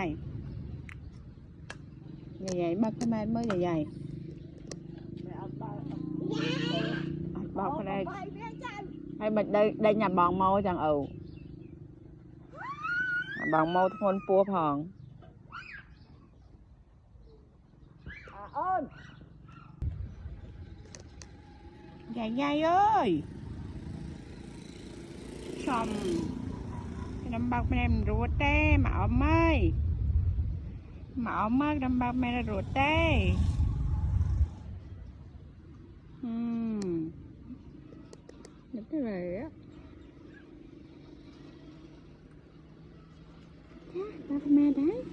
dài dài bác cái men mới dài bọc ở đây hay mình đây nhà bòn mô chẳng bòn mô thôn pua phòn dài ơi xong cái đâm bọc em ruột tê mà ôm ơi đâm bọc mẹ ruột tê được cái này á bọc mẹ đấy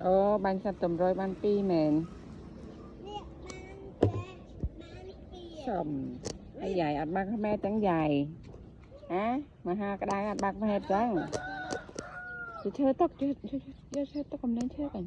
ô ban sắp tầm rồi ban pi mền sầm hay dài ăn bác mẹ trắng dài hả mà ha cái đai ăn bác mẹ trắng chơi tóc chơi tóc cầm lên chơiกัน